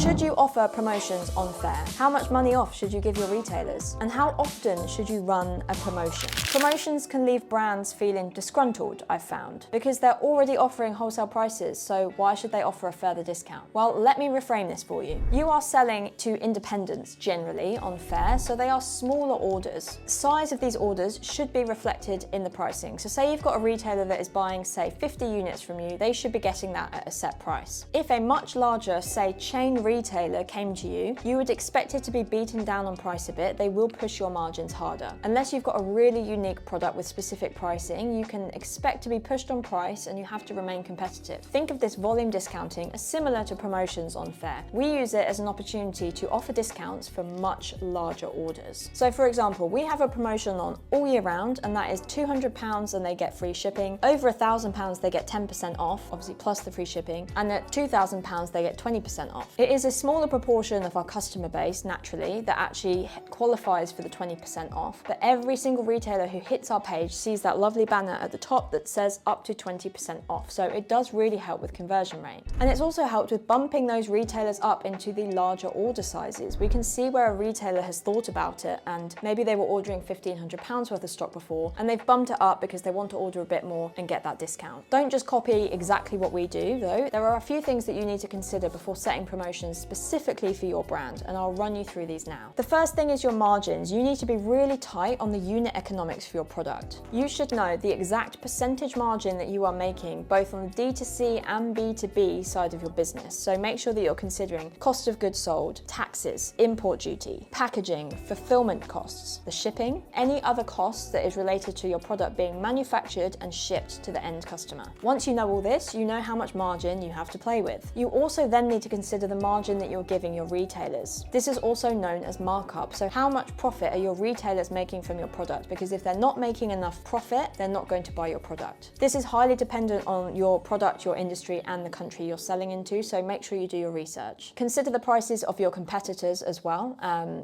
Should you offer promotions on Faire? How much money off should you give your retailers? And how often should you run a promotion? Promotions can leave brands feeling disgruntled, I've found, because they're already offering wholesale prices, so why should they offer a further discount? Well, let me reframe this for you. You are selling to independents generally on Faire, so they are smaller orders. The size of these orders should be reflected in the pricing. So say you've got a retailer that is buying, say, 50 units from you, they should be getting that at a set price. If a much larger, say, chain retailer came to you, you would expect it to be beaten down on price a bit. They will push your margins harder. Unless you've got a really unique product with specific pricing, you can expect to be pushed on price and you have to remain competitive. Think of this volume discounting as similar to promotions on Faire. We use it as an opportunity to offer discounts for much larger orders. So for example, we have a promotion on all year round, and that is £200 and they get free shipping. Over £1,000 they get 10% off, obviously plus the free shipping, and at £2,000 they get 20% off. It is a smaller proportion of our customer base, naturally, that actually qualifies for the 20% off, but every single retailer who hits our page sees that lovely banner at the top that says up to 20% off, so it does really help with conversion rate. And it's also helped with bumping those retailers up into the larger order sizes. We can see where a retailer has thought about it, and maybe they were ordering £1,500 worth of stock before, and they've bumped it up because they want to order a bit more and get that discount. Don't just copy exactly what we do, though. There are a few things that you need to consider before setting promotions specifically for your brand, and I'll run you through these now. The first thing is your margins. You need to be really tight on the unit economics for your product. You should know the exact percentage margin that you are making, both on the D2C and B2B side of your business. So make sure that you're considering cost of goods sold, taxes, import duty, packaging, fulfillment costs, the shipping, any other costs that is related to your product being manufactured and shipped to the end customer. Once you know all this, you know how much margin you have to play with. You also then need to consider the margin that you're giving your retailers. This is also known as markup. So how much profit are your retailers making from your product? Because if they're not making enough profit, they're not going to buy your product. This is highly dependent on your product, your industry, and the country you're selling into, so make sure you do your research. Consider the prices of your competitors as well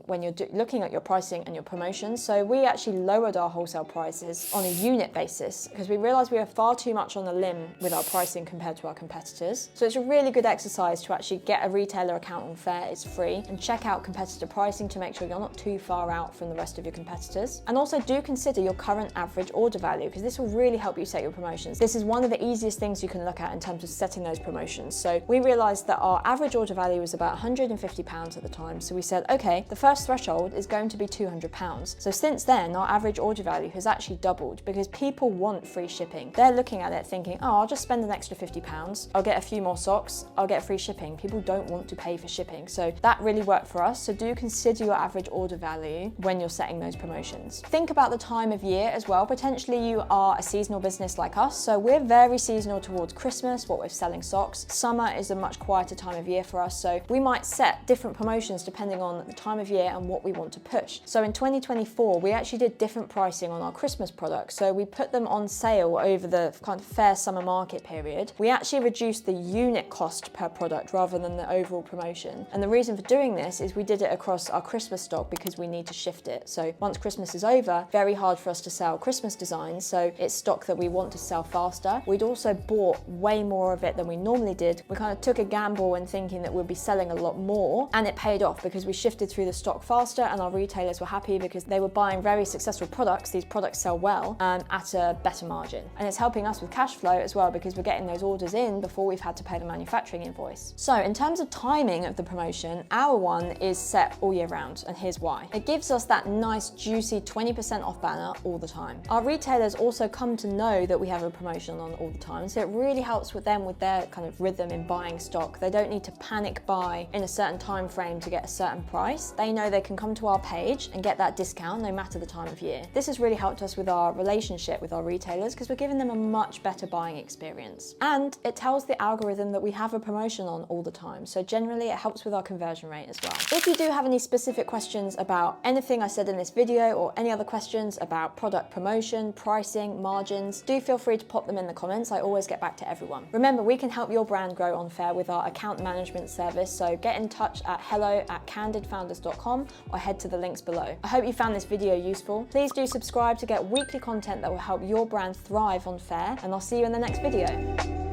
when you're looking at your pricing and your promotions. So we actually lowered our wholesale prices on a unit basis because we realized we were far too much on the limb with our pricing compared to our competitors. So it's a really good exercise to actually get a retailer account on Faire. It's free, and check out competitor pricing to make sure you're not too far out from the rest of your competitors. And also do consider your current average order value, because this will really help you set your promotions. This is one of the easiest things you can look at in terms of setting those promotions. So we realized that our average order value was about £150 at the time. So we said, okay, the first threshold is going to be £200. So since then, our average order value has actually doubled because people want free shipping. They're looking at it thinking, oh, I'll just spend an extra £50. I'll get a few more socks. I'll get free shipping. People don't want to pay for shipping. So that really worked for us. So do consider your average order value when you're setting those promotions. Think about the time of year as well. Potentially you are a seasonal business like us. So we're very seasonal towards Christmas, what we're selling socks. Summer is a much quieter time of year for us. So we might set different promotions depending on the time of year and what we want to push. So in 2024, we actually did different pricing on our Christmas products. So we put them on sale over the kind of Faire summer market period. We actually reduced the unit cost per product rather than the overall promotion. And the reason for doing this is we did it across our Christmas stock because we need to shift it. So once Christmas is over, very hard for us to sell Christmas designs. So it's stock that we want to sell faster. We'd also bought way more of it than we normally did. We kind of took a gamble in thinking that we'd be selling a lot more, and it paid off because we shifted through the stock faster and our retailers were happy because they were buying very successful products. These products sell well at a better margin. And it's helping us with cash flow as well because we're getting those orders in before we've had to pay the manufacturing invoice. So in terms of timing of the promotion, our one is set all year round, and here's why. It gives us that nice juicy 20% off banner all the time. Our retailers also come to know that we have a promotion on all the time, so it really helps with them with their kind of rhythm in buying stock. They don't need to panic buy in a certain time frame to get a certain price. They know they can come to our page and get that discount no matter the time of year. This has really helped us with our relationship with our retailers because we're giving them a much better buying experience. And it tells the algorithm that we have a promotion on all the time. So generally it helps with our conversion rate as well. If you do have any specific questions about anything I said in this video or any other questions about product promotion, pricing, margins, do feel free to pop them in the comments. I always get back to everyone. Remember, we can help your brand grow on Faire with our account management service. So get in touch at hello@candidfounders.com or head to the links below. I hope you found this video useful. Please do subscribe to get weekly content that will help your brand thrive on Faire, and I'll see you in the next video.